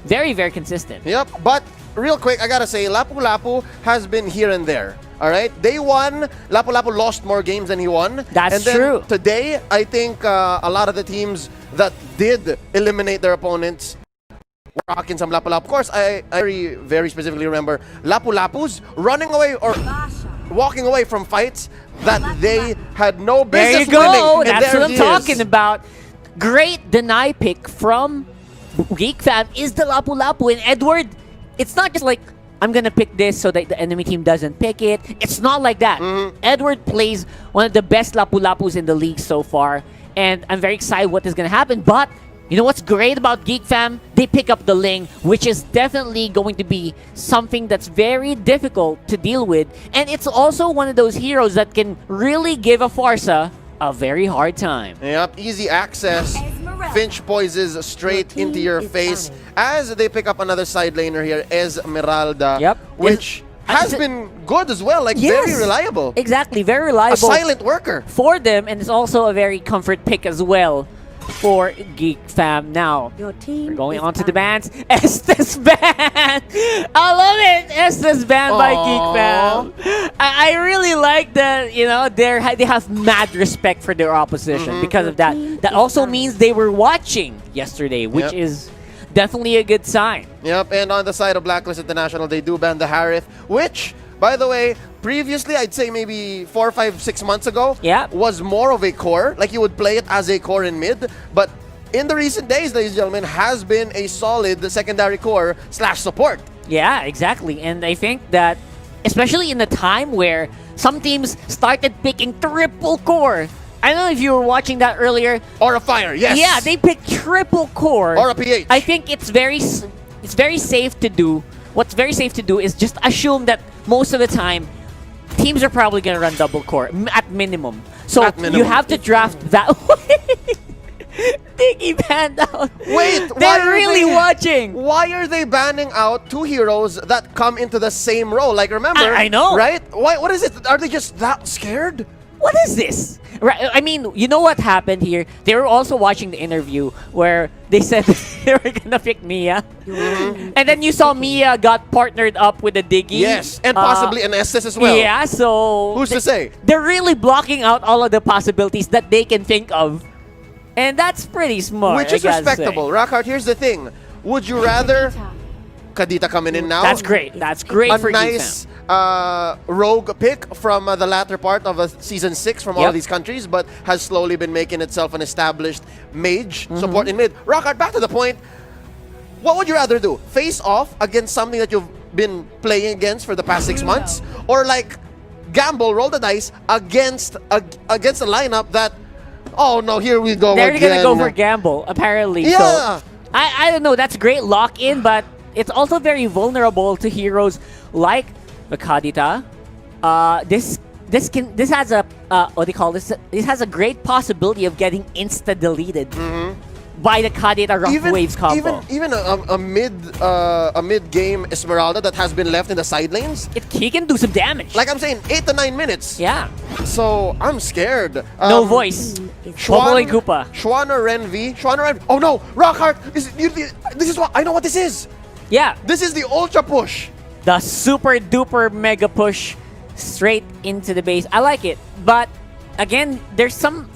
Very, very consistent. Yep, but real quick, I gotta say, Lapu-Lapu has been here and there. All right, they won. Lapu-Lapu lost more games than he won. That's and then true. Today, I think a lot of the teams that did eliminate their opponents were rocking some Lapu-Lapu. Of course, I very, very specifically remember Lapu-Lapus running away or walking away from fights that they had no business There you go. winning. And That's there what I'm he talking is. about. Great deny pick from Geek Fam is the Lapu-Lapu. And Edward, it's not just like, I'm gonna pick this so that the enemy team doesn't pick it. It's not like that. Edward plays one of the best Lapu-Lapus in the league so far. And I'm very excited what is gonna happen. But you know what's great about Geek Fam? They pick up the Ling, which is definitely going to be something that's very difficult to deal with. And it's also one of those heroes that can really give a Farsa a very hard time. Yep, easy access. Finch poises straight into your face as they pick up another side laner here, Esmeralda. Yep. Which has been good as well, like very reliable. Exactly, very reliable. A silent worker. For them, and it's also a very comfort pick as well for Geek Fam. Now, Your team we're going is on to the banned. bans. Estes ban! I love it! Estes ban by Geek Fam. I really like that, you know, they have mad respect for their opposition because of that. That also means they were watching yesterday, which is definitely a good sign. Yep, and on the side of Blacklist International, they do ban the Harith, which, by the way, previously, I'd say maybe 4, 5, 6 months ago, was more of a core. Like, you would play it as a core in mid. But in the recent days, ladies and gentlemen, has been a solid secondary core / support. Yeah, exactly. And I think that, especially in the time where some teams started picking triple core. I don't know if you were watching that earlier. Or a fire, yes. Yeah, they picked triple core. Or a PH. I think it's very safe to do. What's very safe to do is just assume that most of the time, teams are probably going to run double core at minimum. So you have to draft that way. Diggy banned out. Wait, they're really watching. Why are they banning out 2 heroes that come into the same role? Like, remember? I know. Right? What is it? Are they just that scared? What is this? Right, I mean, you know what happened here? They were also watching the interview where they said they were gonna pick Mia. And then you saw Mia got partnered up with a Diggy. Yes, and possibly an Estes as well. Yeah, so... Who's to say? They're really blocking out all of the possibilities that they can think of. And that's pretty smart, Which is respectable. Rockhart, here's the thing. Would you rather... Kadita coming in now? That's great. That's great for nice rogue pick from the latter part of Season 6 from all of these countries, but has slowly been making itself an established mage support in mid. Rockhart, back to the point. What would you rather do? Face off against something that you've been playing against for the past 6 months? Or like gamble, roll the dice against a lineup that, oh no, here we go They're again. going to go for gamble, apparently. Yeah. So, I don't know. That's great lock-in, but it's also very vulnerable to heroes like the Kadita. This has a what do you call this? This has a great possibility of getting insta-deleted by the Kadita Rock Waves combo. Even a mid game Esmeralda that has been left in the side lanes. He can do some damage. Like I'm saying, 8 to 9 minutes. Yeah. So I'm scared. No voice. Popo and Koopa. Schwanner Renvi. Oh no, Rockhart. This is what I know what this is. Yeah. This is the ultra push. The super duper mega push straight into the base. I like it. But again, there's some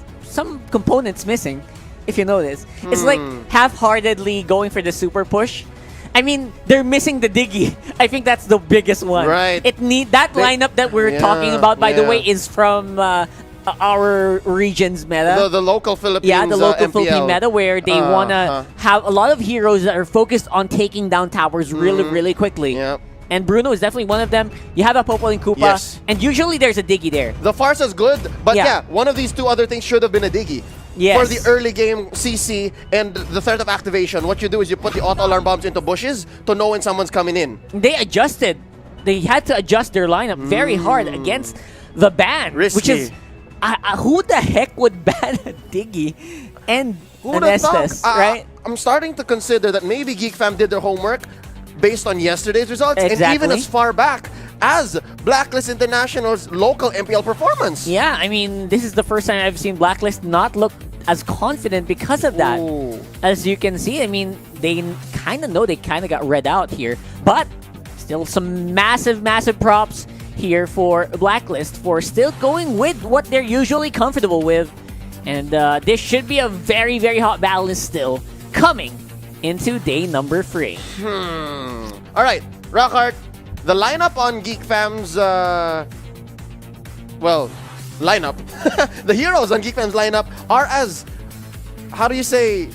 components missing, if you notice. It's like half-heartedly going for the super push. I mean, they're missing the Diggy. I think that's the biggest one. Right. That lineup that we're talking about, by the way, is from our region's meta. The local Philippines. Yeah, the local MPL. Philippine meta where they want to have a lot of heroes that are focused on taking down towers really quickly. Yep. And Bruno is definitely one of them. You have a Popo and Koopa, and usually there's a Diggy there. The Farsa's good, but yeah, one of these 2 other things should have been a Diggy. Yes. For the early game CC and the threat of activation, what you do is you put the auto alarm bombs into bushes to know when someone's coming in. They adjusted. They had to adjust their lineup very hard against the ban. Risky. Which is, who the heck would ban a Diggy and an Estes, right? I'm starting to consider that maybe Geek Fam did their homework based on yesterday's results, and even as far back as Blacklist International's local MPL performance. Yeah, I mean, this is the first time I've seen Blacklist not look as confident because of that. Ooh. As you can see, I mean, they kind of know they kind of got read out here. But still some massive, massive props here for Blacklist for still going with what they're usually comfortable with. And this should be a very, very hot battle is still coming into day number 3. All right, Rockhart, the lineup on Geek Fam's, lineup. The heroes on Geek Fam's lineup are as, how do you say,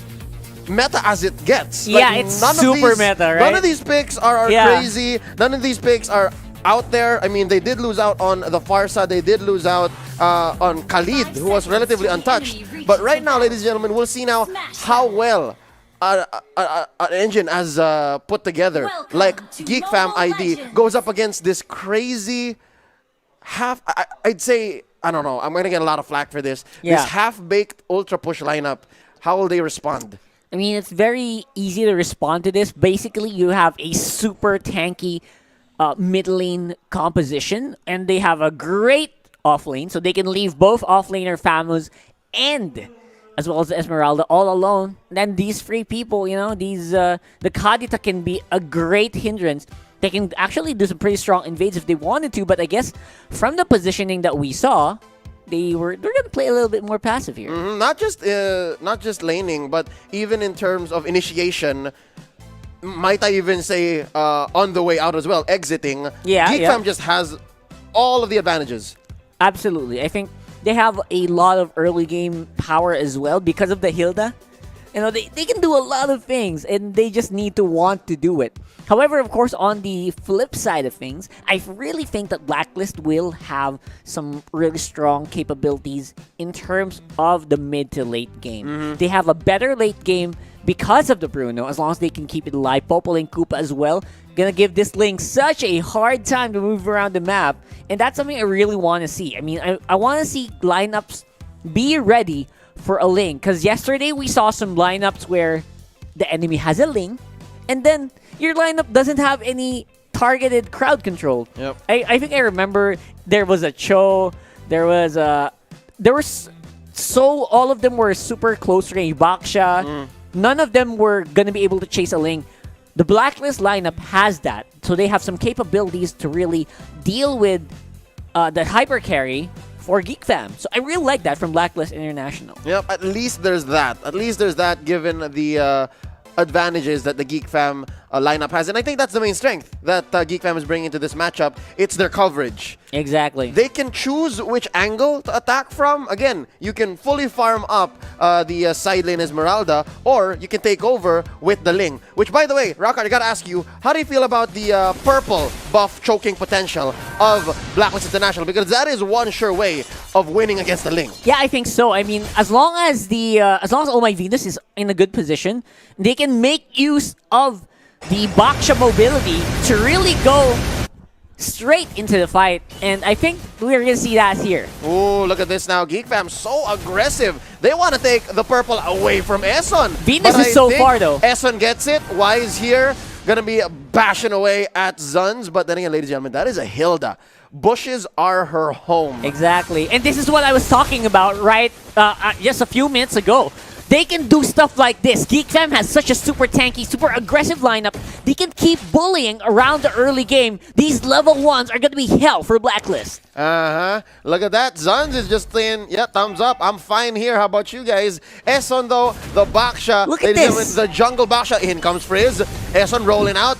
meta as it gets. Yeah, it's super meta, right? None of these picks are crazy. None of these picks are out there. I mean, they did lose out on the Farsa. They did lose out on Khalid, who was relatively untouched. But right now, ladies and gentlemen, we'll see now how well an engine has put together. Like Geek Fam ID goes up against this crazy I'd say, I don't know, I'm going to get a lot of flack for this. Yeah. This half-baked ultra push lineup, how will they respond? I mean, it's very easy to respond to this. Basically, you have a super tanky mid lane composition, and they have a great off lane, so they can leave both off laner Famus and as well as Esmeralda all alone. Then these three people, you know, the Kadita can be a great hindrance. They can actually do some pretty strong invades if they wanted to, but I guess from the positioning that we saw, they're gonna play a little bit more passive here. Not just laning, but even in terms of initiation, might I even say on the way out as well, exiting. Geek Fam just has all of the advantages. Absolutely. I think they have a lot of early game power as well because of the Hilda. You know, they can do a lot of things, and they just need to want to do it. However, of course, on the flip side of things, I really think that Blacklist will have some really strong capabilities in terms of the mid to late game. They have a better late game because of the Bruno, as long as they can keep it alive. Popol and Koopa as well. Gonna give this Link such a hard time to move around the map, and that's something I really want to see. I mean, I want to see lineups be ready for a Link, because yesterday we saw some lineups where the enemy has a Link, and then your lineup doesn't have any targeted crowd control. Yep. I think I remember there was a Cho, so all of them were super close range. Baksha, none of them were gonna be able to chase a Link. The Blacklist lineup has that, so they have some capabilities to really deal with the hyper carry for Geek Fam. So I really like that from Blacklist International. Yep, at least there's that. At least there's that, given the advantages that the Geek Fam lineup has. And I think that's the main strength that Geek Fam is bringing to this matchup. It's their coverage. Exactly. They can choose which angle to attack from. Again, you can fully farm up the side lane Esmeralda, or you can take over with the Ling. Which, by the way, Rockard, I gotta ask you, how do you feel about the purple buff choking potential of Blacklist International? Because that is one sure way of winning against the Ling. Yeah, I think so. I mean, as long as Oh My Venus is in a good position, they can make use of the Baksha mobility to really go straight into the fight, and I think we're gonna see that here. Oh, look at this now. Geek Fam so aggressive. They want to take the purple away from Eson. Venus is so far though. Eson gets it. Wise here, gonna be bashing away at Zuns, but then again, ladies and gentlemen, that is a Hilda. Bushes are her home. Exactly, and this is what I was talking about right just a few minutes ago. They can do stuff like this. Geek Fam has such a super tanky, super aggressive lineup. They can keep bullying around the early game. These level 1s are going to be hell for Blacklist. Look at that. Zuns is just saying, yeah, thumbs up. I'm fine here. How about you guys? Eson, though, the Baksha. Look at this. The jungle Baksha. In comes Frizz. Eson rolling out.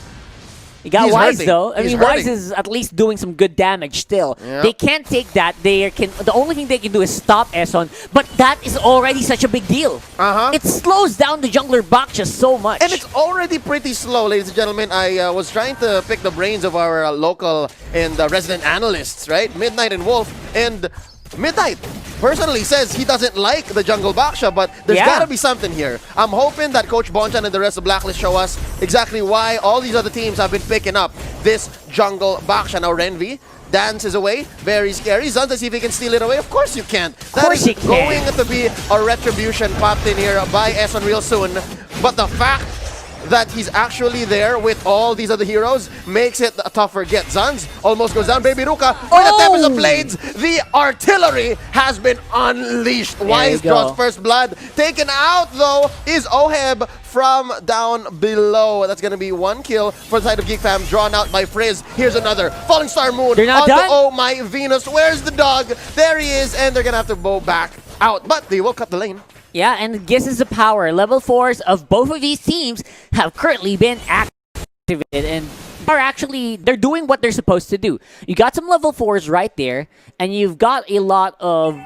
He got He's Wise hurting. though. I He's mean, hurting. Wise is at least doing some good damage still. Yep. They can't take that. The only thing they can do is stop Eson, but that is already such a big deal. It slows down the jungler Baksha so much. And it's already pretty slow, ladies and gentlemen. I was trying to pick the brains of our local and resident analysts, right? Midnight and Wolf. And Midnight personally says he doesn't like the jungle Baksha, but there's got to be something here. I'm hoping that Coach Bonchan and the rest of Blacklist show us exactly why all these other teams have been picking up this jungle Baksha. Now Renvi dances away, very scary. Zuns, let's see if he can steal it away. Of course you can. That is going to be a retribution popped in here by Eson real soon. But the fact that he's actually there with all these other heroes makes it a tougher get. Zunz almost goes down. Baby Ruka with the Tempest of Blades. The artillery has been unleashed. Wise draws first blood. Taken out, though, is Oheb from down below. That's going to be one kill for the side of Geek Fam, drawn out by Frizz. Here's another. Falling Star Moon They're not on done? the Oh My Venus. Where's the dog? There he is, and they're going to have to go back out. But they will cut the lane. Yeah, and this is the power. Level 4s of both of these teams have currently been activated and they're doing what they're supposed to do. You got some level 4s right there, and you've got a lot of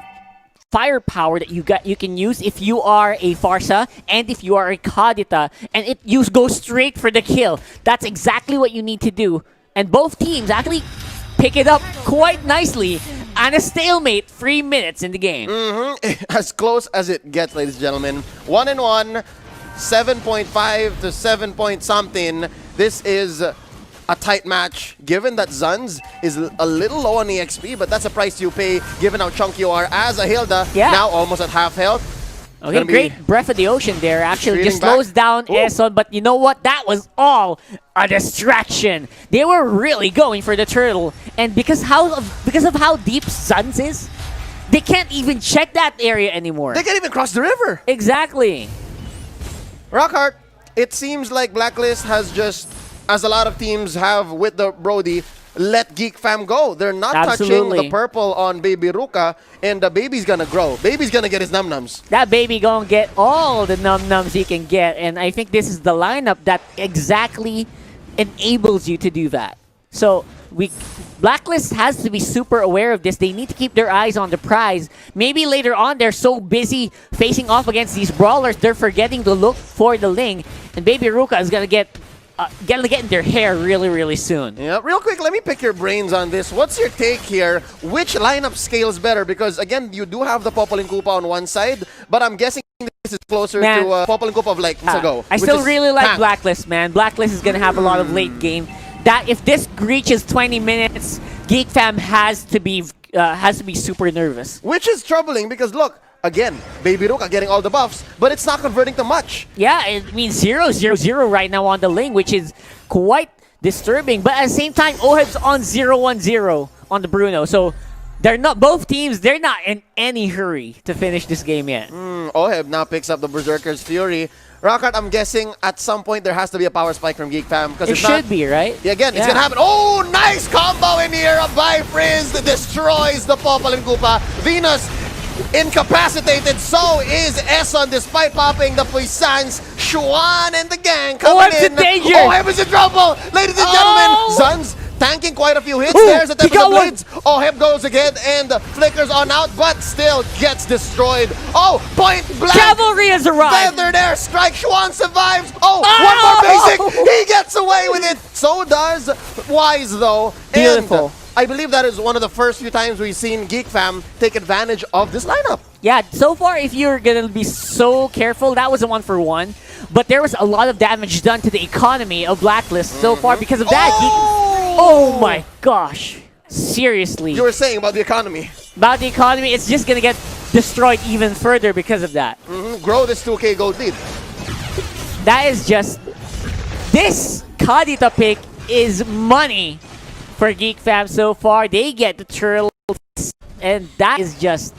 firepower that you can use if you are a Farsa and if you are a Kadita, and you go straight for the kill. That's exactly what you need to do. And both teams actually pick it up quite nicely. And a stalemate, 3 minutes in the game. As close as it gets, ladies and gentlemen. 1-1, 7.5 to 7 point something. This is a tight match, given that Zunz is a little low on EXP, but that's a price you pay given how chunky you are as a Hilda, now almost at half health. Okay, great Breath of the Ocean there. Actually, just slows down Eson, but you know what? That was all a distraction. They were really going for the turtle, and because of how deep Zunz is, they can't even check that area anymore. They can't even cross the river. Exactly. Rockhart, it seems like Blacklist has just, as a lot of teams have with the Brody, let Geek Fam go. They're not touching the purple on Baby Ruka, and the baby's gonna grow. Baby's gonna get his num-nums. That baby gonna get all the num-nums he can get, and I think this is the lineup that exactly enables you to do that. So Blacklist has to be super aware of this. They need to keep their eyes on the prize. Maybe later on they're so busy facing off against these brawlers, they're forgetting to look for the Ling, and Baby Ruka is gonna get in their hair really, really soon. Yeah, real quick, let me pick your brains on this. What's your take here? Which lineup scales better? Because, again, you do have the Popol and Koopa on one side, but I'm guessing this is closer to Popol and Koopa of like months ago. I still really like Blacklist, man. Blacklist is going to have a lot of late game. That if this reaches 20 minutes, Geek Fam has to be super nervous. Which is troubling because, look, again, Baby Ruka getting all the buffs, but it's not converting to much. Yeah, it means 0-0-0 right now on the Ling, which is quite disturbing. But at the same time, Oheb's on 0-1-0 on the Bruno. So they're not in any hurry to finish this game yet. Oheb now picks up the Berserker's Fury. Rockhart, I'm guessing at some point there has to be a power spike from Geek Fam. It should be, right? Yeah, again, it's gonna happen. Oh, nice combo in here by Frizz that destroys the Popol and Koopa. Venus incapacitated, so is Eson despite popping the Puissance. Xuan and the gang coming in. In danger! Oheb is in trouble! Ladies and gentlemen, Zunz tanking quite a few hits. There's a Tempest of Blades. Oheb goes again and flickers on out, but still gets destroyed. Oh, point blank! Cavalry has arrived! Feathered air strike. Xuan survives. Oh, one more basic! He gets away with it! So does Wise, though. Beautiful. And I believe that is one of the first few times we've seen Geek Fam take advantage of this lineup. Yeah, so far, if you're going to be so careful, that was a 1-for-1. But there was a lot of damage done to the economy of Blacklist so far because of that. Oh my gosh. Seriously. You were saying about the economy. About the economy, it's just going to get destroyed even further because of that. Grow this 2K gold lead. That is just... This Kadita pick is money for Geek Fam so far. They get the turtle, and that is just...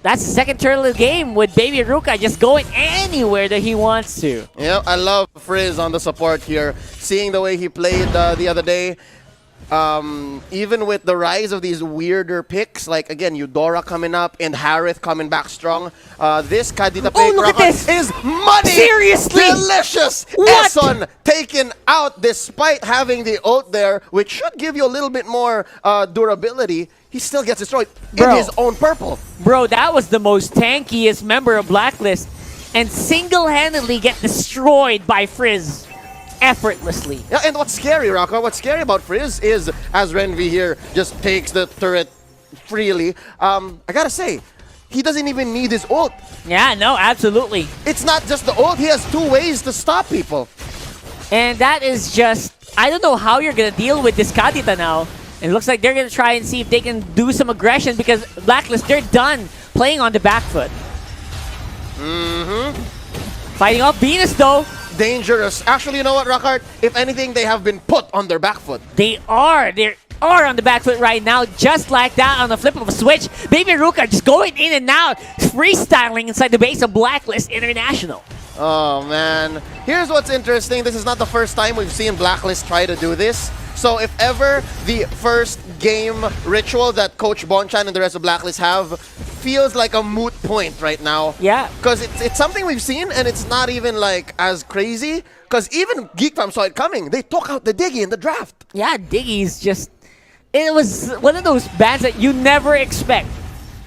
That's the second turtle of the game with Baby Ruka just going anywhere that he wants to. Yeah, I love Frizz on the support here. Seeing the way he played the other day, even with the rise of these weirder picks, like again, Eudora coming up and Harith coming back strong, this Kadita pick look at this. is money! Seriously? Delicious! What? Eson taken out despite having the ult there, which should give you a little bit more durability. He still gets destroyed in his own purple. Bro, that was the most tankiest member of Blacklist and single-handedly get destroyed by Frizz effortlessly. Yeah, and what's scary, Rocco, what's scary about Frizz is, as Renvi here just takes the turret freely, I gotta say, he doesn't even need his ult. Yeah, no, absolutely. It's not just the ult, he has two ways to stop people. And that is just, I don't know how you're gonna deal with this Kadita now. It looks like they're going to try and see if they can do some aggression because Blacklist, they're done playing on the back foot. Fighting off Venus, though. dangerous. Actually, you know what, Rockhart? If anything, they have been put on their back foot. They are on the back foot right now, just like that on the flip of a switch. Baby Ruka just going in and out, freestyling inside the base of Blacklist International. Oh, man. Here's what's interesting. This is not the first time we've seen Blacklist try to do this. So if ever the first game ritual that Coach Bonchan and the rest of Blacklist have feels like a moot point right now. Yeah. Because it's something we've seen, and it's not even like as crazy. Because even Geek Fam saw it coming. They took out the Diggy in the draft. Yeah, Diggy's just... It was one of those bans that you never expect.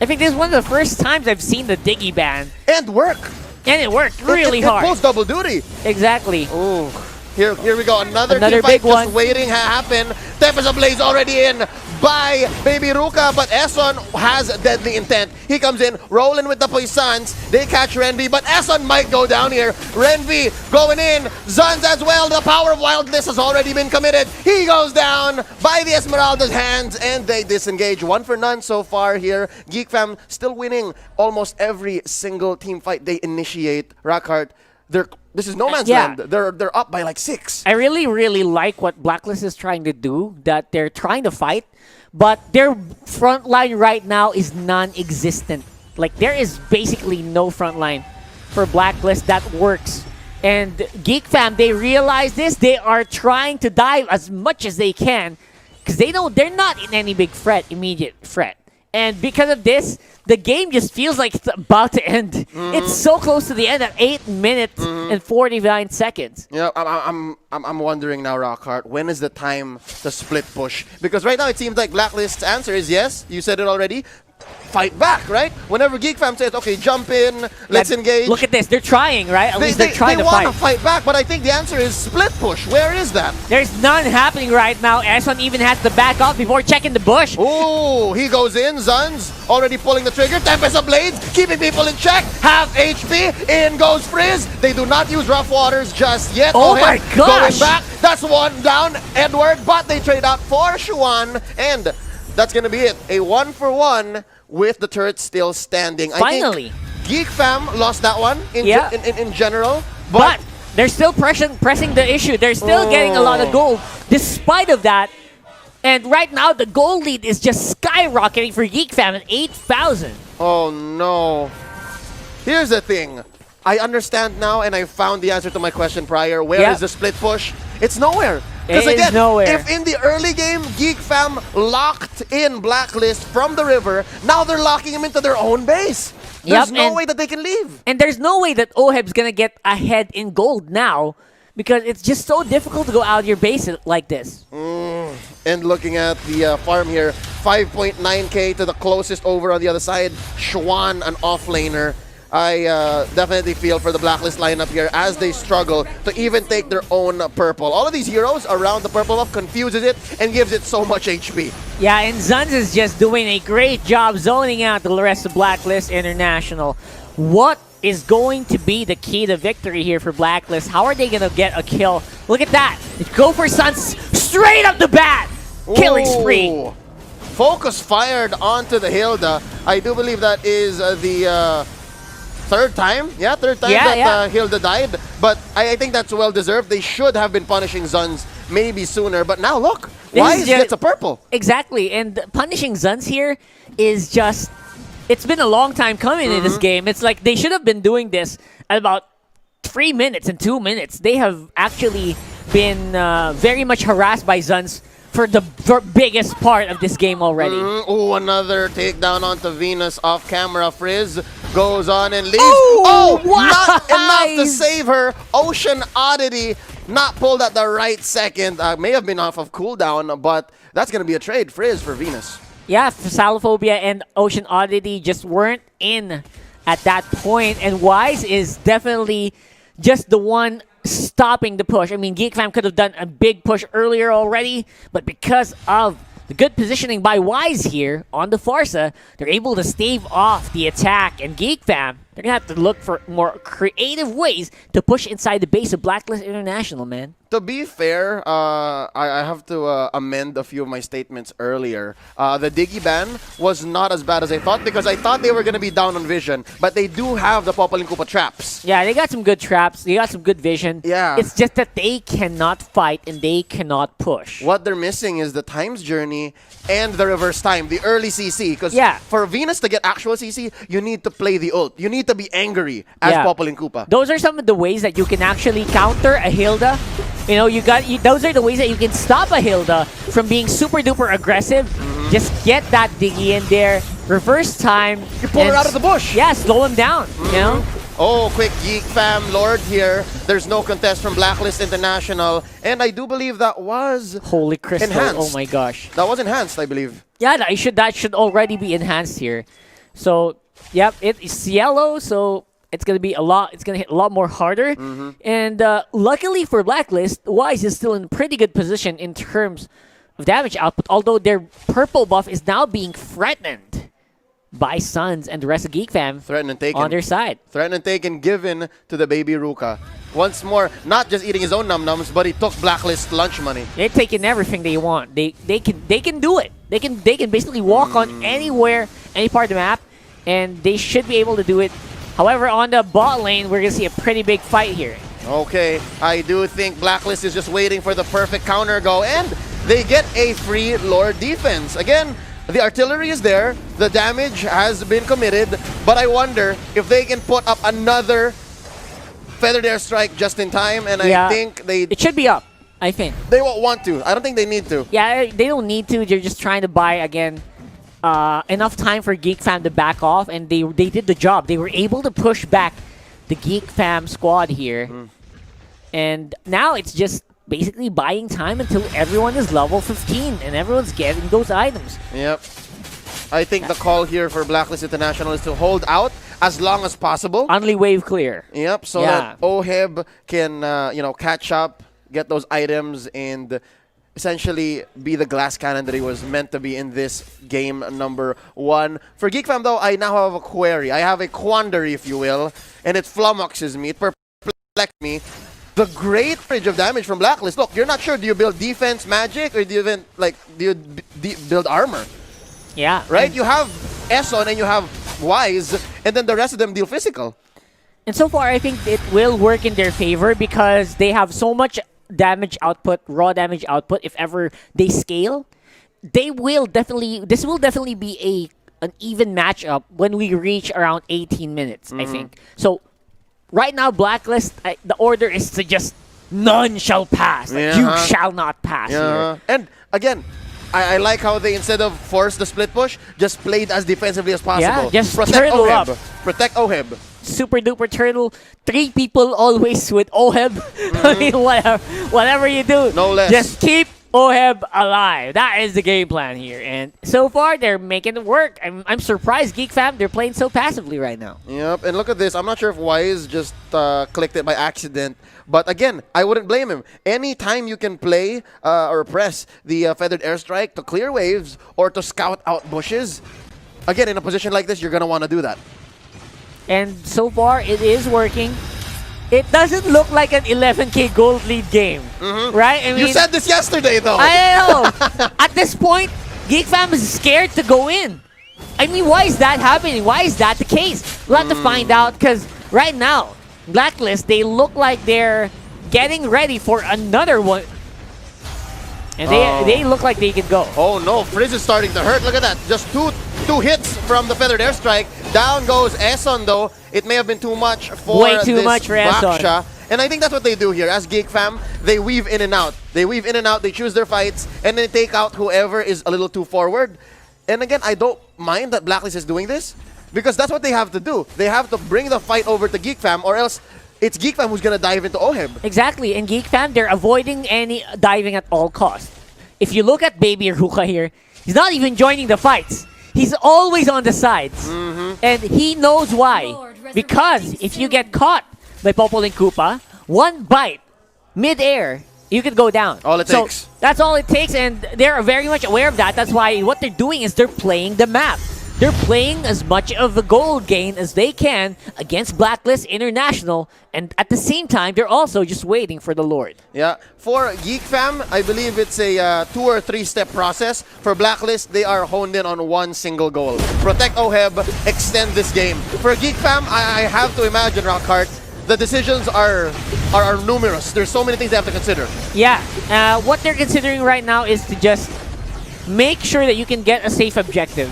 I think this is one of the first times I've seen the Diggy ban. And work. And it worked really hard. It pulls double duty. Exactly. Ooh. Here we go. Another big fight one. just waiting to happen. Tempest Ablaze already in by Baby Ruka, but Eson has deadly intent. He comes in, rolling with the Poisons. They catch Renby, but Eson might go down here. Renby going in. Zuns as well. The power of Wildness has already been committed. He goes down by the Esmeralda's hands, and they disengage. 1 for none so far here. Geek Fam still winning almost every single team fight they initiate. Rockhart, this is no man's land. They're up by like 6. I really, really like what Blacklist is trying to do, that they're trying to fight, but their front line right now is non-existent. Like, there is basically no front line for Blacklist that works. And Geek Fam, they realize this. They are trying to dive as much as they can because they know they're not in any big immediate threat. And because of this, the game just feels like it's about to end. It's so close to the end at 8 minutes and 49 seconds. Yeah, I'm wondering now, Rockhart, when is the time to split push? Because right now it seems like Blacklist's answer is yes. You said it already. Fight back, right? Whenever Geek Fam says, okay, jump in, let's engage. Look at this. They're trying, right? At least they're trying to fight. They want to fight back, but I think the answer is split push. Where is that? There's none happening right now. Eson even has to back off before checking the bush. Oh, he goes in. Zuns already pulling the trigger. Tempest Blades keeping people in check. Half HP. In goes Frizz. They do not use Rough Waters just yet. Oh my gosh. Going back. That's one down, Edward, but they trade out for Shuan, and that's going to be it. A 1-for-1 with the turret still standing. Finally. I think Geek Fam lost that one in general. But they're still pressing the issue. They're still getting a lot of gold despite of that. And right now, the gold lead is just skyrocketing for Geek Fam at 8,000. Oh, no. Here's the thing. I understand now, and I found the answer to my question prior. Where is the split push? It's nowhere. Because again, if in the early game, Geek Fam locked in Blacklist from the river, now they're locking him into their own base. There's no way that they can leave. And there's no way that Oheb's going to get ahead in gold now because it's just so difficult to go out of your base like this. And looking at the farm here, 5.9k to the closest over on the other side. Schwan, an offlaner. I definitely feel for the Blacklist lineup here as they struggle to even take their own purple. All of these heroes around the purple buff confuses it and gives it so much HP. Yeah, and Zuns is just doing a great job zoning out the rest of Blacklist International. What is going to be the key to victory here for Blacklist? How are they going to get a kill? Look at that. Go for Suns straight up the bat. Killing spree. Focus fired onto the Hilda. I do believe that is the... third time that Hilda died. But I think that's well-deserved. They should have been punishing Zuns maybe sooner. But now look, Wise gets a purple. Exactly. And punishing Zuns here is just... It's been a long time coming in this game. It's like they should have been doing this at about 3 minutes and 2 minutes. They have actually been very much harassed by Zuns for the biggest part of this game already. Another takedown onto Venus off camera. Frizz goes on and leaves. Not enough to save her. Ocean Oddity not pulled at the right second. May have been off of cooldown, but that's going to be a trade. Frizz for Venus. Yeah, Salophobia and Ocean Oddity just weren't in at that point. And Wise is definitely just the one stopping the push. I mean, Geek Fam could have done a big push earlier already, but because of the good positioning by Wise here on the Farsa, they're able to stave off the attack. And Geek Fam, They're going to have to look for more creative ways to push inside the base of Blacklist International, man. To be fair, I have to amend a few of my statements earlier. The Diggy ban was not as bad as I thought because I thought they were going to be down on vision, but they do have the Popaling Koopa traps. Yeah, they got some good traps. They got some good vision. Yeah. It's just that they cannot fight and they cannot push. What they're missing is the times journey and the reverse time, the early CC. Because for Venus to get actual CC, you need to play the ult. You need to be angry as Popaling Koopa. Those are some of the ways that you can actually counter a Hilda. You know, those are the ways that you can stop a Hilda from being super duper aggressive. Just get that Diggy in there, reverse time. You pull her out of the bush. Yeah, slow him down, you know? Oh, quick Geek fam Lord here. There's no contest from Blacklist International. And I do believe that was Holy crystal, enhanced. Oh my gosh. That was enhanced, I believe. Yeah, that should already be enhanced here. So, yep, it's yellow, so it's gonna be it's gonna hit a lot more harder. And luckily for Blacklist, Wise is still in pretty good position in terms of damage output, although their purple buff is now being threatened by Suns and the rest of Geek Fam Threatened and taken. on their side. Threatened and taken, given to the baby Ruka. Once more, not just eating his own num-nums, but he took Blacklist lunch money. They're taking everything they want. They can do it. They can basically walk on anywhere, any part of the map, and they should be able to do it. However, on the bot lane, we're gonna see a pretty big fight here. Okay, I do think Blacklist is just waiting for the perfect counter go, and they get a free Lord defense. Again, the artillery is there, the damage has been committed, but I wonder if they can put up another Feathered Airstrike just in time, and I think it should be up, I think. They won't want to. I don't think they need to. Yeah, they don't need to. They're just trying to buy, again, enough time for Geek Fam to back off, and they did the job. They were able to push back the Geek Fam squad here. And now it's just basically buying time until everyone is level 15 and everyone's getting those items. Yep. I think the call here for Blacklist International is to hold out as long as possible. Only wave clear. Yep, so that Oheb can catch up, get those items, and essentially be the glass cannon that he was meant to be in this game number 1. For Geek Fam, though, I now have a query. I have a quandary, if you will, and it flummoxes me. It perplexes me. The great range of damage from Blacklist. Look, you're not sure. Do you build defense magic or do you build armor? Yeah. Right? You have Eson and you have Wise, and then the rest of them deal physical. And so far, I think it will work in their favor because they have so much damage output, raw damage output. If ever they scale, this will definitely be an even matchup when we reach around 18 minutes, I think. So right now, Blacklist, the order is to just none shall pass. You shall not pass here. And again, I like how they, instead of force the split push, just played as defensively as possible. Yeah, just turtle up. Protect Oheb. Super duper turtle. 3 people always with Oheb. I mean, whatever you do, no less. Just keep Oheb alive. That is the game plan here. And so far, they're making it work. I'm surprised, Geek Fam, they're playing so passively right now. Yep, and look at this. I'm not sure if Wise just clicked it by accident. But again, I wouldn't blame him. Anytime you can play or press the Feathered Airstrike to clear waves or to scout out bushes, again, in a position like this, you're going to want to do that. And so far, it is working. It doesn't look like an 11K gold lead game, right? I mean, you said this yesterday, though. I know. At this point, Geek Fam is scared to go in. I mean, why is that happening? Why is that the case? We'll have to find out, because right now, Blacklist, they look like they're getting ready for another one. And they look like they can go. Oh no, Frizz is starting to hurt. Look at that. Just two hits from the Feathered Airstrike. Down goes Eson, though. It may have been too much for way too much for Eson. And I think that's what they do here. As Geek Fam, they weave in and out. They weave in and out. They choose their fights. And then take out whoever is a little too forward. And again, I don't mind that Blacklist is doing this. Because that's what they have to do. They have to bring the fight over to Geek Fam, or else it's Geek Fam who's going to dive into Oheb. Exactly. And Geek Fam, they're avoiding any diving at all costs. If you look at Baby Ruka here, he's not even joining the fights. He's always on the sides. And he knows why. Because if you get caught by Popaling Koopa, one bite, mid-air, you could go down. All it takes. That's all it takes, and they're very much aware of that. That's why what they're doing is they're playing the map. they're playing as much of a goal gain as they can against Blacklist International, and at the same time, they're also just waiting for the Lord. Yeah, for Geek Fam, I believe it's a 2 or 3 step process. For Blacklist, they are honed in on one single goal: protect OHEB, extend this game. For Geek Fam, I have to imagine, Rockhart, the decisions are numerous. There's so many things they have to consider. Yeah, what they're considering right now is to just make sure that you can get a safe objective.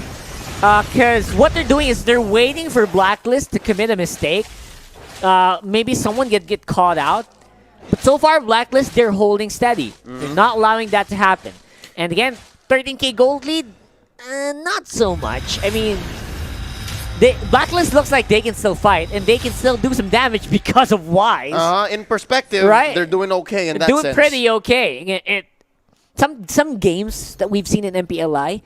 Because what they're doing is they're waiting for Blacklist to commit a mistake. Maybe someone get caught out. But so far, Blacklist, they're holding steady. They're not allowing that to happen. And again, 13k gold lead, not so much. I mean, Blacklist looks like they can still fight, and they can still do some damage because of Wise. In perspective, right? They're doing okay in that doing sense. pretty okay. Some games that we've seen in MPLI,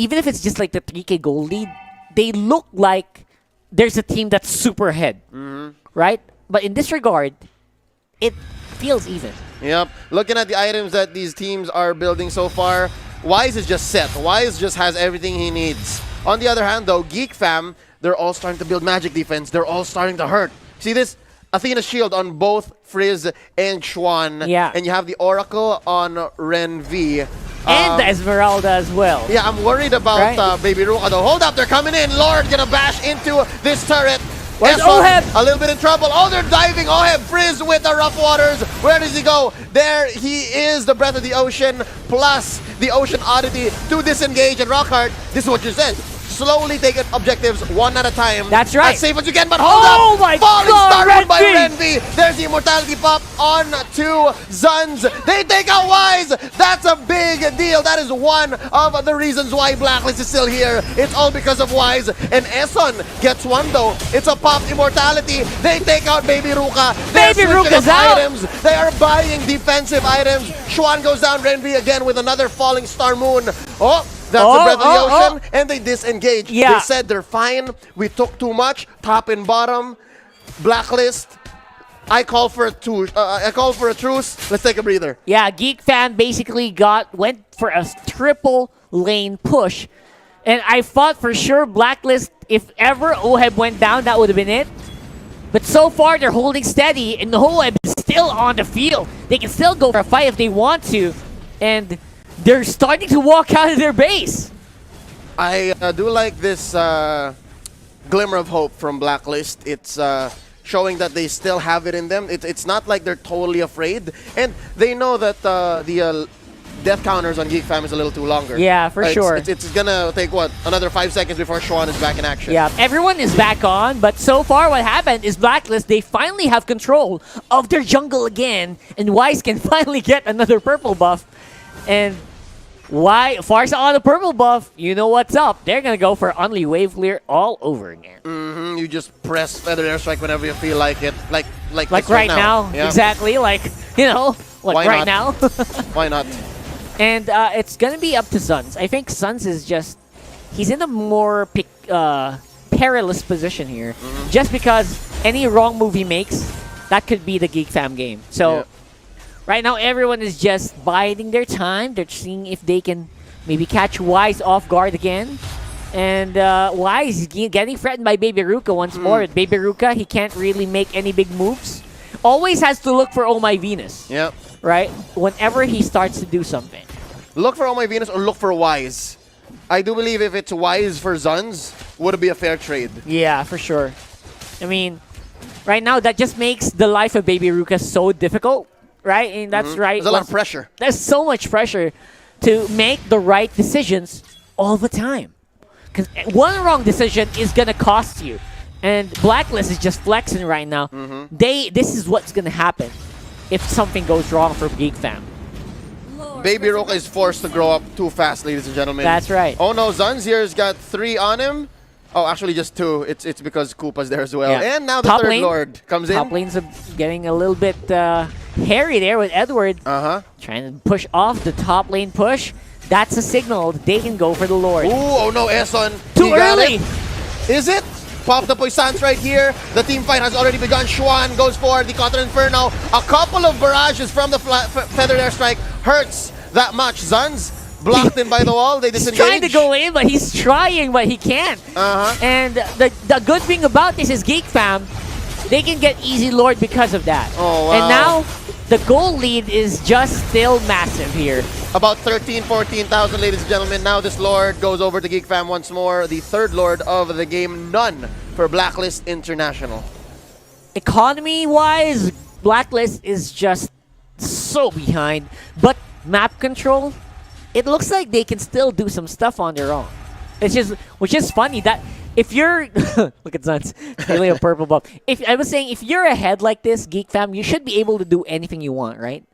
even if it's just like the 3k gold lead, they look like there's a team that's super ahead, right? But in this regard, it feels even. Yep. Looking at the items that these teams are building so far, Wise is just set. Wise just has everything he needs. On the other hand, though, Geek Fam, they're all starting to build magic defense. They're all starting to hurt. See this? Athena shield on both Frizz and Schwan. Yeah. And you have the Oracle on Ren V. And the Esmeralda as well. Yeah, I'm worried about Baby Ruka, though. Hold up, they're coming in. Lord gonna bash into this turret. Where's Eson, OHEB? a little bit in trouble. Oh, they're diving. OHEB, Frizz with the rough waters. Where does he go? There he is, the Breath of the Ocean plus the Ocean Oddity to disengage. And Rockhart, this is what you said. Slowly take objectives one at a time. That's right. As safe as you can, but hold Oh up. my Falling God, Star Ren by V. Ren V. There's the Immortality Pop on to Zuns. They take out Wise. That's a big deal. That is one of the reasons why Blacklist is still here. It's all because of Wise. And Eson gets one, though. It's a pop Immortality. They take out Baby Ruka. They're Baby switching Ruka's up out. items. They are buying defensive items. Schwan goes down. Ren V again with another Falling Star Moon. Oh, that's the Breath of the Ocean, and they disengage. Yeah. They said they're fine. We took too much. Top and bottom. Blacklist. I call for a truce. Let's take a breather. Yeah, Geek Fam basically went for a triple lane push. And I thought for sure Blacklist, if ever OHEB went down, that would have been it. But so far, they're holding steady, and the OHEB is still on the field. They can still go for a fight if they want to. And they're starting to walk out of their base. I do like this glimmer of hope from Blacklist. It's showing that they still have it in them. It's not like they're totally afraid. And they know that the death counters on Geek Fam is a little too longer. Yeah, for sure. It's gonna take, what, another 5 seconds before Schwan is back in action. Yeah, everyone is back on, but so far what happened is Blacklist, they finally have control of their jungle again, and Wise can finally get another purple buff. And Farsa on the purple buff, you know what's up. They're going to go for Unli Wave Clear all over again. You just press Feather Airstrike whenever you feel like it. Like right now. Yeah. Exactly. Like, you know, Why right not? now. Why not? And it's going to be up to Suns. I think Suns is just, he's in a more perilous position here. Just because any wrong move he makes, that could be the Geek Fam game. So, Yeah. right now everyone is just biding their time. They're seeing if they can maybe catch Wise off guard again. And Wise is getting threatened by Baby Ruka once more. Baby Ruka, he can't really make any big moves. Always has to look for Oh My Venus. Yep. Right? Whenever he starts to do something. Look for Oh My Venus or look for Wise. I do believe if it's Wise for Zuns, would it be a fair trade? Yeah, for sure. I mean, right now that just makes the life of Baby Ruka so difficult. Right? And that's right. There's a lot of pressure. There's so much pressure to make the right decisions all the time. Because one wrong decision is going to cost you. And Blacklist is just flexing right now. This is what's going to happen if something goes wrong for Geek Fam. Baby Ruka is forced to grow up too fast, ladies and gentlemen. That's right. Oh no, Zuns here's got 3 on him. Oh, actually just 2. It's because Koopa's there as well. Yeah. And now the Top third lane. Lord comes in. Top lane's getting a little bit hairy there with Edward. Trying to push off the top lane push. That's a signal that they can go for the Lord. Ooh, oh no, Eson. Too He got early. it. Is it? Pop the Poisons right here. The team fight has already begun. Schwan goes for the Cotton Inferno. A couple of barrages from the Feather Airstrike hurts that much. Zuns Blocked in by the wall, they He's disengage. trying to go in, but he's trying, but he can't. And the good thing about this is Geek Fam, they can get easy Lord because of that. Oh, wow. And now, the goal lead is just still massive here. About 13, 14,000, ladies and gentlemen. Now this Lord goes over to Geek Fam once more. The third Lord of the game. None for Blacklist International. Economy-wise, Blacklist is just so behind. But map control, it looks like they can still do some stuff on their own. Which is funny that if you're look at Zuns, really a purple buff. I was saying if you're ahead like this, Geek Fam, you should be able to do anything you want, right?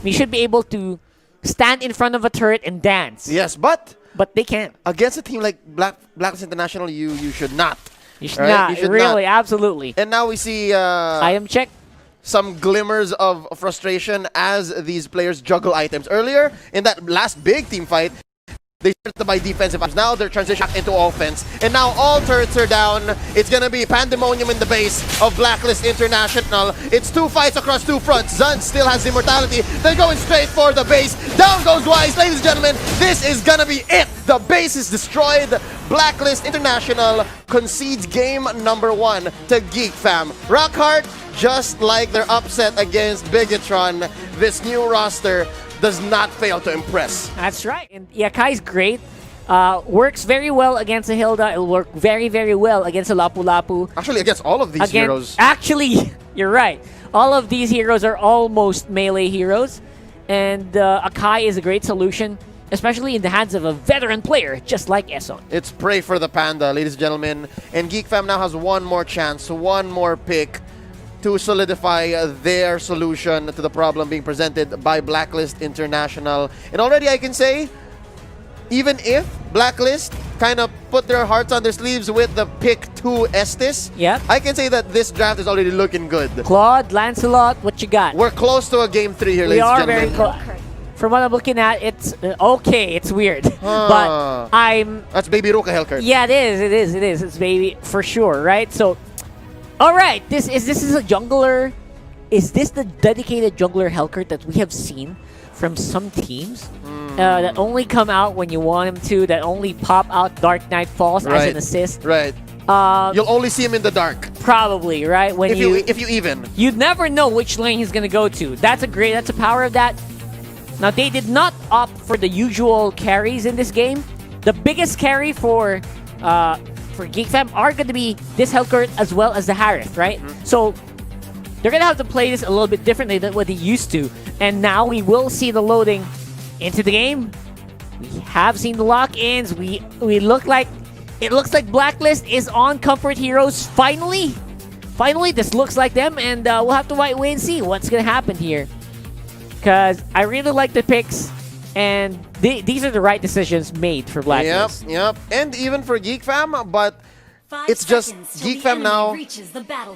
You should be able to stand in front of a turret and dance. Yes, but they can't. against a team like Blacklist International, you should not. You should Right? not. You should Really, not. absolutely. And now we see Item check. some glimmers of frustration as these players juggle items. Earlier, in that last big team fight, they started to buy defensive items. Now they're transitioning into offense. And now all turrets are down. It's going to be pandemonium in the base of Blacklist International. It's two fights across two fronts. Zun still has immortality. They're going straight for the base. Down goes Wise. Ladies and gentlemen, this is going to be it. The base is destroyed. Blacklist International concedes game number 1 to Geek Fam. Rockhart, just like their upset against Bigatron, this new roster does not fail to impress. That's right. And Yakai's great. Works very well against a Hilda. It'll work very, very well against a Lapu Lapu. Actually, against all of these heroes. Actually, you're right. All of these heroes are almost melee heroes. And Akai is a great solution, especially in the hands of a veteran player just like Eson. It's pray for the panda, ladies and gentlemen. And Geek Fam now has one more chance, one more pick to solidify their solution to the problem being presented by Blacklist International. And already I can say, even if Blacklist kind of put their hearts on their sleeves with the pick 2 Estes, Yep. I can say that this draft is already looking good. Claude, Lancelot, what you got? We're close to a game 3 here, We ladies and are very gentlemen. close. From what I'm looking at, it's okay. It's weird, but That's Baby Ruka Hellcurt. Yeah, it is. It's baby for sure, right? So, all right. This is a jungler. Is this the dedicated jungler Hellcurt that we have seen from some teams that only come out when you want him to? That only pop out Dark Knight Falls as an assist. Right. You'll only see him in the dark. Probably, right? When If you even. you never know which lane he's gonna go to. That's a power of that. Now, they did not opt for the usual carries in this game. The biggest carry for Geek Fam are going to be this Hellcurt as well as the Harith, right? So, they're going to have to play this a little bit differently than what they used to. And now we will see the loading into the game. We have seen the lock-ins. It looks like Blacklist is on Comfort Heroes finally. Finally, this looks like them, and we'll have to wait and see what's going to happen here. Because I really like the picks, and these are the right decisions made for Blacklist. Yep. And even for Geek Fam, but it's just Geek Fam now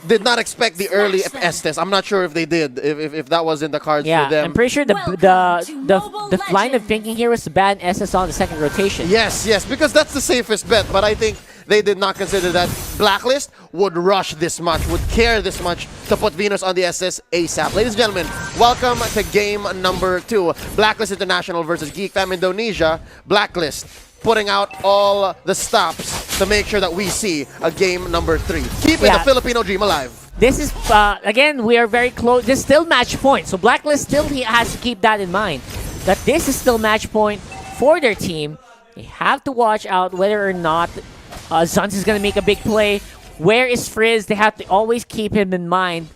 did not expect the early Estes. I'm not sure if they did, if that was in the cards Yeah, for them. I'm pretty sure the line of thinking here was to ban SS on the second rotation. Yes, because that's the safest bet, but I think they did not consider that Blacklist would rush this much, would care this much to put Venus on the SS ASAP. Ladies and gentlemen, welcome to game number 2. Blacklist International versus Geek Fam Indonesia. Blacklist putting out all the stops to make sure that we see a game number 3. Keeping the Filipino dream alive. This is, again, we are very close. This is still match point, so Blacklist still has to keep that in mind. That this is still match point for their team. They have to watch out whether or not Zuns is going to make a big play. Where is Frizz? They have to always keep him in mind.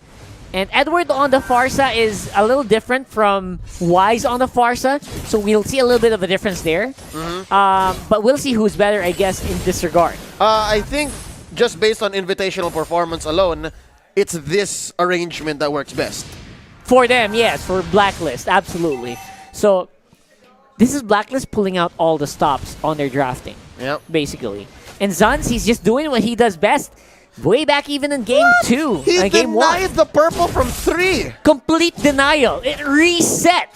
And Edward on the Farsa is a little different from Wise on the Farsa, so we'll see a little bit of a difference there. But we'll see who's better, I guess, in this regard. I think just based on invitational performance alone, it's this arrangement that works best. For them, yes. For Blacklist, absolutely. So, this is Blacklist pulling out all the stops on their drafting, basically. And Zuns, he's just doing what he does best. Way back even in game 2. He game 1. denied the purple from 3. Complete denial. It reset.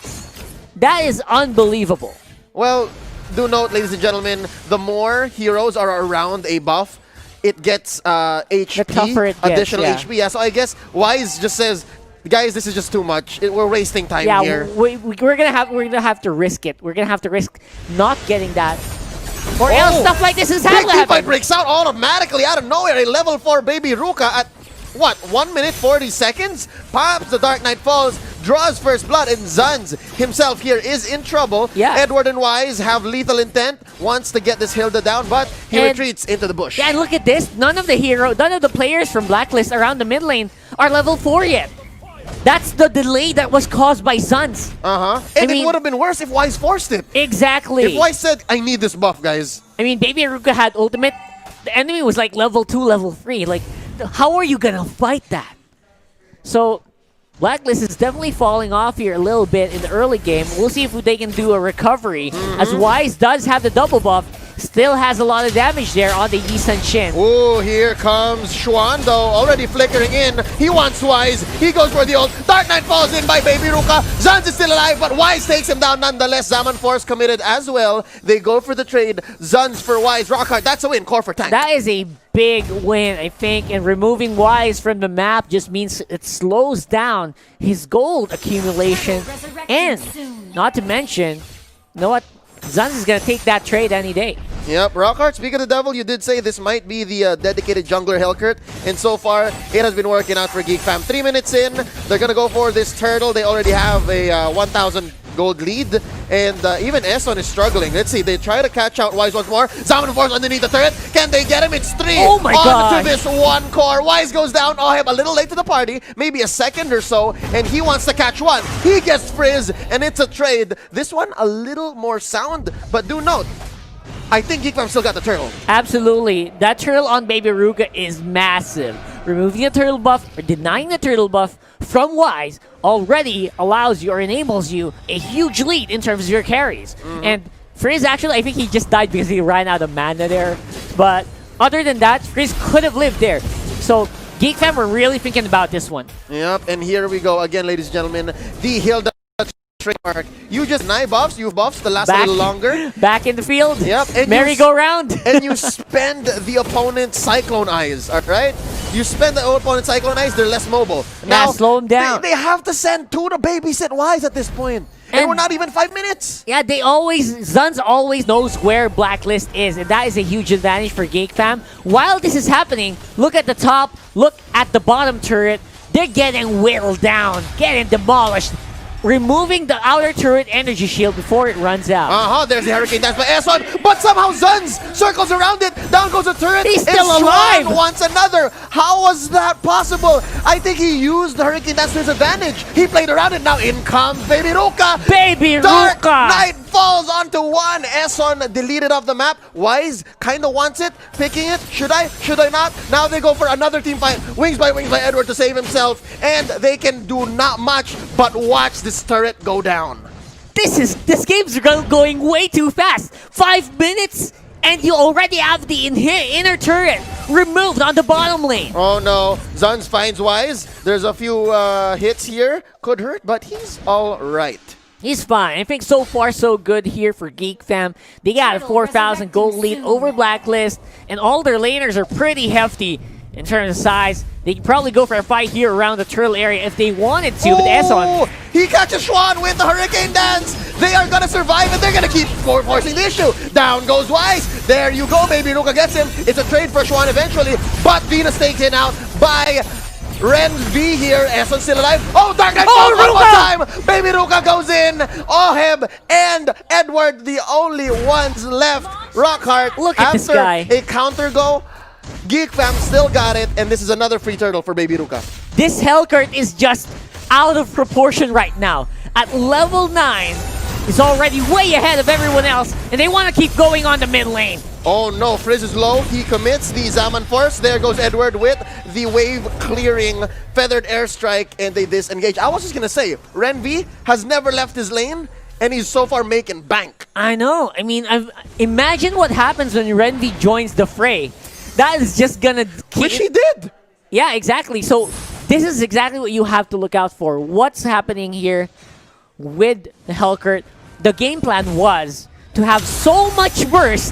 That is unbelievable. Well, do note, ladies and gentlemen, the more heroes are around a buff, it gets HP, The tougher it gets, additional yeah. HP. Yeah, so I guess Wise just says, guys, this is just too much. We're wasting time Yeah, here. we're gonna have to risk it. We're gonna have to risk not getting that, or else stuff like this is Big happening. team fight breaks out automatically out of nowhere. A level 4 Baby Ruka at what? 1 minute 40 seconds? Pops the Dark Knight Falls, draws first blood, and Zunz himself here is in trouble. Yeah. Edward and Wise have lethal intent, wants to get this Hilda down, but he retreats into the bush. Yeah, and look at this. None of the players from Blacklist around the mid lane are level 4 yet. That's the delay that was caused by Zunz. And it would have been worse if Wise forced it. Exactly. If Wise said, I need this buff, guys. I mean, Baby Ruka had ultimate. The enemy was like level 2, level 3. Like, how are you gonna fight that? So, Blacklist is definitely falling off here a little bit in the early game. We'll see if they can do a recovery. As Wise does have the double buff, still has a lot of damage there on the Yi Sun Shin. Oh, here comes Xuan, though, already flickering in. He wants Wise. He goes for the ult. Dark Knight falls in by Baby Ruka. Zunz is still alive, but Wise takes him down nonetheless. Zaman Force committed as well. They go for the trade. Zunz for Wise. Rockhard, that's a win. Core for tank. That is a big win, I think, and removing Wise from the map just means it slows down his gold accumulation. And, not to mention, you know what? Zunz is going to take that trade any day. Yep, Rockhart, speak of the devil, you did say this might be the dedicated jungler Hellcurt, and so far, it has been working out for Geek Fam. 3 minutes in, they're going to go for this turtle. They already have a 1,000 gold lead, and even Eson is struggling. Let's see, they try to catch out Wise once more. Zaman Force underneath the turret. Can they get him? It's 3 Oh my on gosh. to this one core. Wise goes down. Oheb a little late to the party, maybe a second or so, and he wants to catch one. He gets Frizz, and it's a trade. This one a little more sound, but do note, I think Geek Fam still got the turtle. Absolutely. That turtle on Baby Ruka is massive. Removing the turtle buff or denying the turtle buff from Wise already allows you or enables you a huge lead in terms of your carries. And Frizz actually, I think he just died because he ran out of mana there. But other than that, Frizz could have lived there. So Geek Fam were really thinking about this one. Yep, and here we go again, ladies and gentlemen. The Hilda trademark. You just deny buffs, you buffs to last a little longer. Back in the field. Yep. And merry-go-round. And you spend the opponent's Cyclone Eyes, alright? You spend the opponent's Cyclone Eyes, they're less mobile. Now, slow them down. They have to send 2 to babysit Wise at this point. And we're not even 5 minutes. Yeah, Zunz always knows where Blacklist is, and that is a huge advantage for Geek Fam. While this is happening, look at the top, look at the bottom turret. They're getting whittled down, getting demolished. Removing the outer turret energy shield before it runs out. There's the Hurricane Dance by S1, but somehow Zunz circles around it. Down goes the turret. He's still alive. Xuan wants another. How was that possible? I think he used the Hurricane Dance to his advantage. He played around it. Now in comes Baby Ruka. Baby Dark Ruka. Knight falls onto one. S1 deleted off the map. Wise kind of wants it. Picking it. Should I? Should I not? Now they go for another team fight. Wings by Edward to save himself. And they can do not much but watch this turret go down. This game's going way too fast. 5 minutes and you already have the inner turret removed on the bottom lane. Oh no, Zunz finds Wise. There's a few hits here. Could hurt, but he's all right. He's fine. I think so far so good here for Geek Fam. They got a 4,000 gold lead over Blacklist, and all their laners are pretty hefty in terms of size. They could probably go for a fight here around the turtle area if they wanted to, but Eson. He catches Xuan with the Hurricane Dance. They are going to survive, and they're going to keep forcing the issue. Down goes Wise. There you go, Baby Ruka gets him. It's a trade for Xuan eventually, but Venus takes it out by Ren V here. Eson still alive. Oh, Dark Knight falls one more time. Baby Ruka goes in. Oheb and Edward, the only ones left. Rockhart, look at this guy. A counter go. Geek Fam still got it, and this is another free turtle for Baby Ruka. This Hellcurt is just out of proportion right now. At level 9, is already way ahead of everyone else, and they want to keep going on the mid lane. Oh no, Frizz is low. He commits the Zaman Force. There goes Edward with the wave clearing feathered airstrike, and they disengage. I was just gonna say, Ren V has never left his lane, and he's so far making bank. I know. I mean, imagine what happens when Renvi joins the fray. That is just gonna keep... Which he did! Yeah, exactly. So this is exactly what you have to look out for. What's happening here with the Hellcurt? The game plan was to have so much burst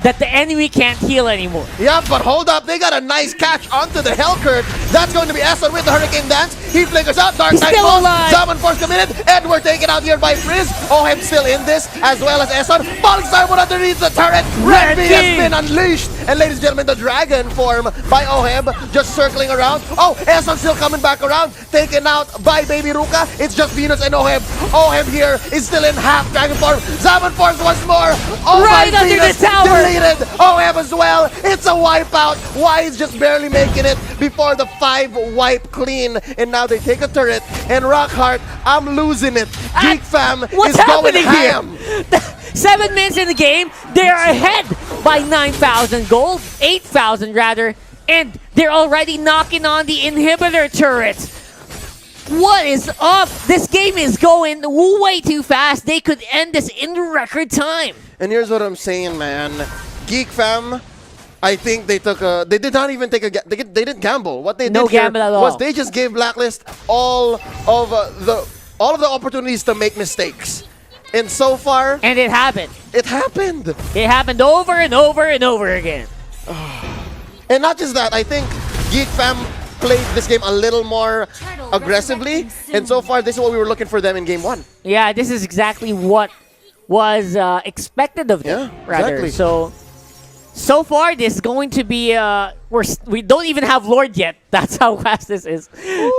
that the enemy can't heal anymore. Yeah, but hold up. They got a nice catch onto the Hellcurt. That's going to be Esson with the Hurricane Dance. He flickers out. Dark He's Knight still falls. alive. Zaman Force committed. Edward taken out here by Frizz. Ohem still in this, as well as Esson. Falling Starwood underneath the turret. Red Bee has been unleashed. And ladies and gentlemen, the dragon form by Ohem just circling around. Oh, Esson still coming back around. Taken out by Baby Ruka. It's just Venus and Ohem. Ohem here is still in half dragon form. Zaman Force once more. Oh, Right under Venus the tower. deleted. Ohem as well. It's a wipeout. Wise just barely making it before the 5 wipe clean. And now they take a turret. And Rockhart, I'm losing it. Geek Fam What's is going happening ham. here? 7 minutes in the game, they are ahead by 9,000 gold, 8,000 rather, and they're already knocking on the inhibitor turrets. What is up? This game is going way too fast. They could end this in record time. And here's what I'm saying, man. Geek Fam, I think they took a. They did not even take a. They didn't gamble. What they No did here gamble at all. was they just gave Blacklist all of the opportunities to make mistakes. And so far, And it happened. it happened. It happened over and over and over again. And not just that, I think Geek Fam played this game a little more aggressively. And so far, this is what we were looking for them in game 1. Yeah, this is exactly what was expected of them, Yeah, rather. exactly. So far, this is going to be we don't even have Lord yet. That's how fast this is.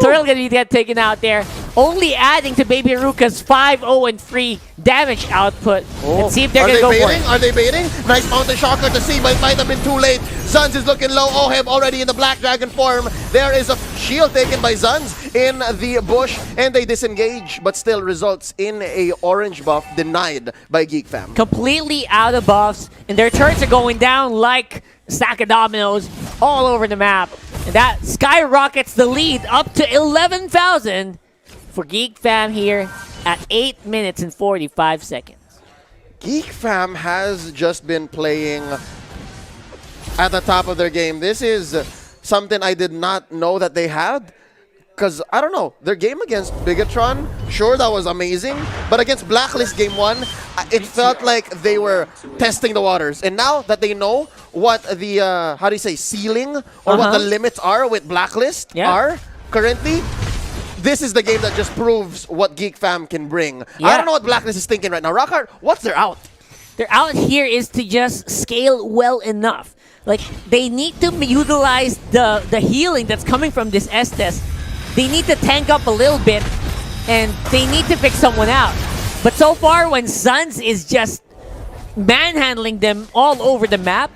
Turtle gonna get taken out there, only adding to Baby Ruka's 5-0 and 3 damage output. Let's see if they're Are gonna they go baiting? for it. Are they baiting? Nice mountain shocker to see, but it might have been too late. Zuns is looking low. Ohem already in the Black Dragon form. There is a shield taken by Zuns in the bush, and they disengage, but still results in a orange buff denied by Geek Fam. Completely out of buffs, and their turrets are going down like a stack of dominoes all over the map. And that skyrockets the lead up to 11,000 for Geek Fam here at 8 minutes and 45 seconds. Geek Fam has just been playing at the top of their game. This is something I did not know that they had. Because, I don't know, their game against Bigatron, sure, that was amazing. But against Blacklist Game 1, it felt like they were testing the waters. And now that they know what the, how do you say, ceiling or what the limits are with Blacklist are currently, this is the game that just proves what Geek Fam can bring. I don't know what Blacklist is thinking right now. Rockhart, what's their out? Their out here is to just scale well enough. Like, they need to utilize the healing that's coming from this Estes. They need to tank up a little bit, and they need to pick someone out. But so far, when Suns is just manhandling them all over the map,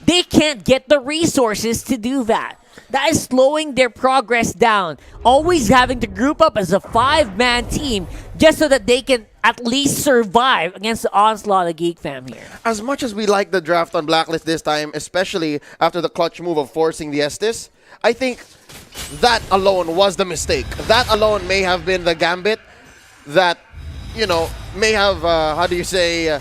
they can't get the resources to do that. That is slowing their progress down. Always having to group up as a 5-man team just so that they can at least survive against the onslaught of Geek Fam here. As much as we like the draft on Blacklist this time, especially after the clutch move of forcing the Estes, I think that alone was the mistake. That alone may have been the gambit that, you know, may have, how do you say,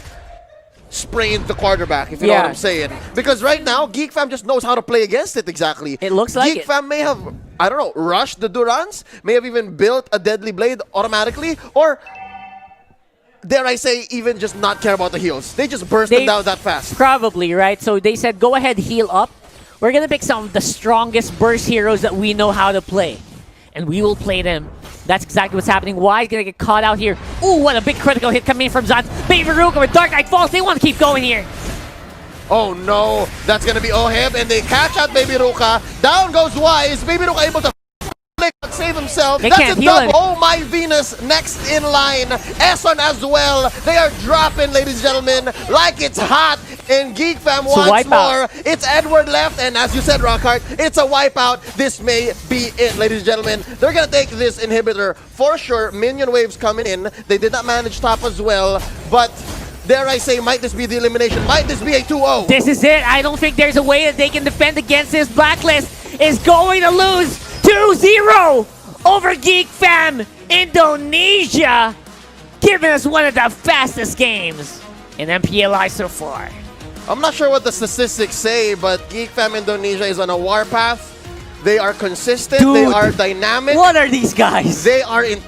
sprained the quarterback, if you know what I'm saying. Because right now, Geek Fam just knows how to play against it exactly. It looks like Geek Fam may have, I don't know, rushed the Durans, may have even built a Deadly Blade automatically, or dare I say, even just not care about the heals. They just burst them down that fast. Probably, right? So they said, go ahead, heal up. We're going to pick some of the strongest burst heroes that we know how to play. And we will play them. That's exactly what's happening. Why is going to get caught out here? Ooh, what a big critical hit coming in from Zans. Baby Ruka with Dark Knight Falls. They want to keep going here. Oh no, that's going to be Ohem, and they catch out Baby Ruka. Down goes Wise. Baby Ruka able to save himself. They That's can't a heal double. him. Oh my Venus, next in line. Esson as well. They are dropping, ladies and gentlemen, like it's hot. And Geek Fam once more. It's Edward left, and as you said, Rockhart, it's a wipeout. This may be it, ladies and gentlemen. They're gonna take this inhibitor for sure. Minion waves coming in. They did not manage top as well, but dare I say, might this be the elimination? Might this be a 2-0? This is it. I don't think there's a way that they can defend against this. Blacklist is going to lose 2-0 over Geek Fam Indonesia, giving us one of the fastest games in MPLI so far. I'm not sure what the statistics say, but Geek Fam Indonesia is on a warpath. They are consistent. Dude, they are dynamic. What are these guys? They are in